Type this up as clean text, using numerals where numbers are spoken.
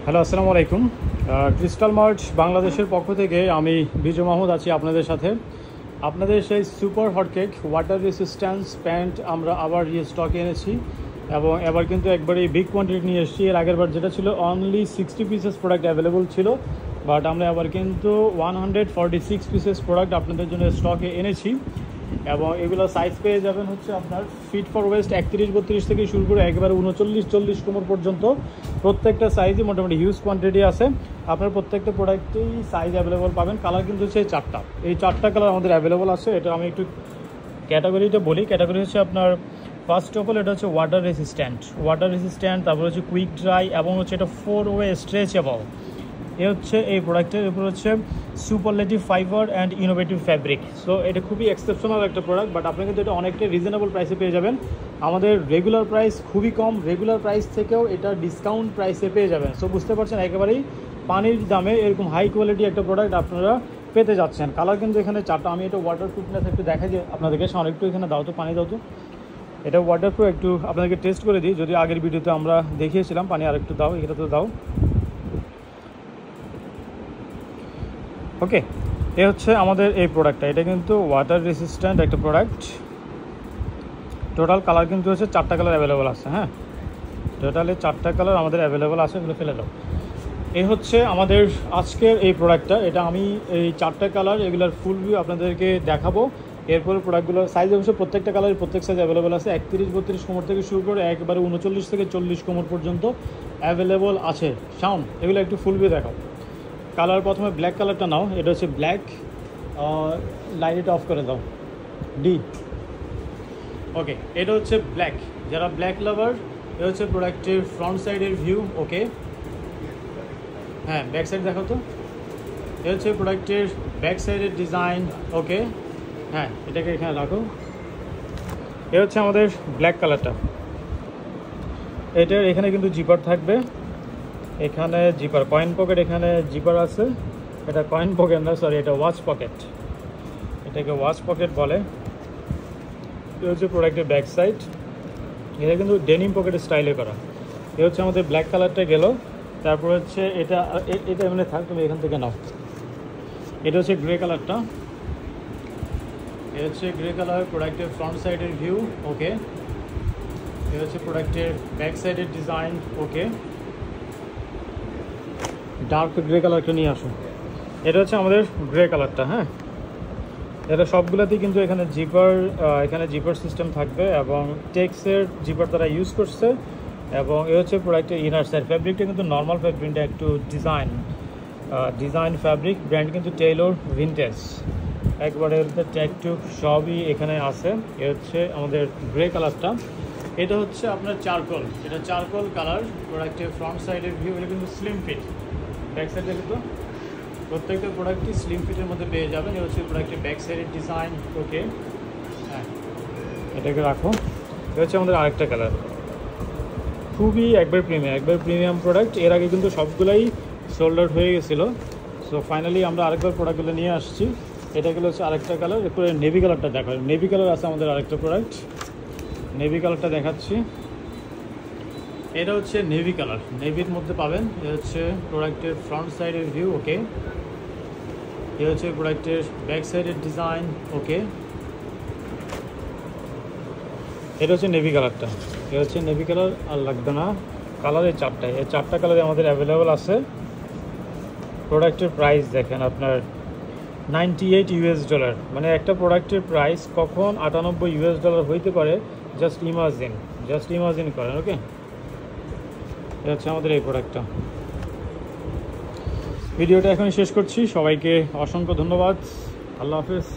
Hello, আসসালামু আলাইকুম। Crystal mart বাংলাদেশের পক্ষ থেকে আমি বিজয় মাহমুদ আছি আপনাদের সাথে। আপনাদের সেই super hotcake water resistance pant আমরা আবার স্টকে এনেছি এবং এবার কিন্তু একবারে বিগ কোয়ান্টিটি নিয়ে এসেছি। এর আগের বার যেটা ছিল অনলি 60 পিসেস প্রোডাক্ট অ্যাভেলেবল ছিল, বাট আমরা আবার কিন্তু 146 পিসেস প্রোডাক্ট আপনাদের জন্য স্টকে এনেছি এবং এগুলো সাইজ পেয়ে যাবেন হচ্ছে আপনার ফিট ফর ওয়েস্ট 31-32 থেকে শুরু করে একবারে 39-40 কোমর পর্যন্ত প্রত্যেকটা সাইজই মোটামুটি হিউজ কোয়ান্টিটি আছে। আপনার প্রত্যেকটা প্রোডাক্টেই সাইজ অ্যাভেলেবল পাবেন। কালার কিন্তু হচ্ছে এই চারটা কালার আমাদের অ্যাভেলেবল আছে। এটা আমি একটু ক্যাটাগরিটা বলি। ক্যাটাগরি হচ্ছে আপনার ফার্স্ট অফ অল এটা হচ্ছে ওয়াটার রেসিস্ট্যান্ট, তারপর হচ্ছে কুইক ড্রাই এবং হচ্ছে এটা 4-ওয়ে স্ট্রেচেবল। এ হচ্ছে এই প্রোডাক্টের উপর হচ্ছে superlative fibre and innovative fabric. So এটা খুবই এক্সেপশনাল একটা প্রোডাক্ট, বাট আপনি কিন্তু এটা অনেকটাই রিজনেবল প্রাইসে পেয়ে যাবেন। আমাদের রেগুলার প্রাইস খুবই কম, রেগুলার প্রাইস থেকেও এটা ডিসকাউন্ট প্রাইসে পেয়ে যাবেন। সো বুঝতে পারছেন একেবারেই পানির দামে এরকম হাই কোয়ালিটি একটা প্রোডাক্ট আপনারা পেতে যাচ্ছেন। কালার কিন্তু এখানে চারটা। আমি এটা ওয়াটার প্রুফনেস একটু দেখাই যে আপনাদেরকে, একটু এখানে দাও তো, পানি দাও তো। এটা ওয়াটার প্রুফ, একটু আপনাদেরকে টেস্ট করে দিই, যদি আগের ভিডিওতে আমরা দেখিয়েছিলাম। পানি আর একটু দাও, এটা তো দাও। ওকে, এ হচ্ছে আমাদের এই প্রোডাক্টটা। এটা কিন্তু ওয়াটার রেসিস্ট্যান্ট একটা প্রোডাক্ট। টোটাল কালার কিন্তু হচ্ছে 4টা কালার অ্যাভেলেবল আছে। হ্যাঁ, টোটালি 4টা কালার আমাদের অ্যাভেলেবল আছে। এগুলো ফেলে দাও। এই হচ্ছে আমাদের আজকের এই প্রোডাক্টটা। এটা আমি এই 4টা কালার এগুলোর ফুল ভিউ আপনাদেরকে দেখাবো। এরপরে প্রোডাক্টগুলোর সাইজ অবশ্য প্রত্যেকটা কালারের প্রত্যেক সাইজ অ্যাভেলেবল আছে। 31-32 কোমর থেকে শুরু করে একবারে 39-40 কোমর পর্যন্ত অ্যাভেলেবল আছে। সাউন্ড এগুলো একটু ফুল ভিউ দেখাও। কালার প্রথমে ব্ল্যাক কালারটা নাও। এটা হচ্ছে ব্ল্যাক। লাইট অফ করে দাও, ডি। ওকে, এটা হচ্ছে ব্ল্যাক। যারা ব্ল্যাক লাভার, এটা হচ্ছে প্রোডাক্টের ফ্রন্ট সাইডের ভিউ। ওকে, হ্যাঁ, ব্যাক সাইড দেখো তো। এটা হচ্ছে প্রোডাক্টের ব্যাক সাইডের ডিজাইন। ওকে, হ্যাঁ, এটাকে এখানে রাখো। এটা হচ্ছে আমাদের ব্ল্যাক কালারটা। এটার এখানে কিন্তু জিপার থাকবে, এখানে জিপার, কয়েন পকেট, এখানে জিপার আছে। এটা কয়েন পকেট না, সরি, এটা ওয়াচ পকেট। এটাকে ওয়াচ পকেট বলে। এটা হচ্ছে প্রোডাক্টের ব্যাক সাইড। এটা কিন্তু ডেনিম পকেটের স্টাইলে করা। এ হচ্ছে আমাদের ব্ল্যাক কালারটা গেল। তারপর হচ্ছে এটা এমনি থাক, তুমি এখান থেকে নাও। এটা হচ্ছে গ্রে কালারটা। এটা হচ্ছে গ্রে কালার, প্রোডাক্টের ফ্রন্ট সাইডের ভিউ। ওকে, এটা হচ্ছে প্রোডাক্টের ব্যাক সাইডের ডিজাইন। ওকে, ডার্ক গ্রে কালারটা নিয়ে আসো। এটা হচ্ছে আমাদের গ্রে কালারটা। হ্যাঁ, এটা সবগুলোতেই কিন্তু এখানে জিপার সিস্টেম থাকবে এবং টেক্সের জিপার তারা ইউজ করছে। এবং এ হচ্ছে প্রোডাক্টের ইনার সাইড। ফ্যাব্রিকটা কিন্তু নর্মাল ফ্যাব্রিকটা একটু ডিজাইন ফ্যাব্রিক। ব্র্যান্ড কিন্তু টেইলর ভিনটেজ। একবারে ট্যাগ টুক সবই এখানে আছে। এ হচ্ছে আমাদের গ্রে কালারটা। এটা হচ্ছে আপনার চারকোল। এটা চারকোল কালার, প্রোডাক্টের ফ্রন্ট সাইডের ভিউ। এটা কিন্তু স্লিম ফিট। ব্যাক সাইডে কিন্তু প্রত্যেকটা প্রোডাক্টই স্লিম ফিটের মধ্যে পেয়ে যাবেন। এটা হচ্ছে প্রোডাক্টের ব্যাক সাইডের ডিজাইন। ওকে, হ্যাঁ, এটাকে রাখো। এটা হচ্ছে আমাদের আরেকটা কালার, খুবই একবার প্রিমিয়াম প্রোডাক্ট। এর আগে কিন্তু সবগুলাই সোল্ড আউট হয়ে গেছিলো। সো ফাইনালি আমরা আরেকবার প্রোডাক্টগুলো নিয়ে আসছি। এটাগুলো হচ্ছে আরেকটা কালার। এরপরে নেভি কালারটা দেখো। নেভি কালার আছে আমাদের আরেকটা প্রোডাক্ট। নেভি কালারটা দেখাচ্ছি। এটা হচ্ছে নেভি কালার, নেভির মধ্যে পাবেন। এটা হচ্ছে প্রোডাক্টের ফ্রন্ট সাইডের ভিউ। ওকে, এটা হচ্ছে প্রোডাক্টের ব্যাক সাইডের ডিজাইন। ওকে, এটা হচ্ছে নেভি কালারটা। এটা হচ্ছে নেভি কালার। আর লাগবে না, কালারের চারটায়, এই 4টা কালারে আমাদের অ্যাভেলেবেল আছে। প্রোডাক্টের প্রাইস দেখেন আপনার $98। মানে একটা প্রোডাক্টের প্রাইস কখন $98 হইতে পারে, জাস্ট ইমাজিন করেন। ওকে, এটা হচ্ছে আমাদের এই প্রোডাক্টটা। ভিডিওটা এখন শেষ করছি। সবাইকে অসংখ্য ধন্যবাদ। আল্লাহ হাফেজ।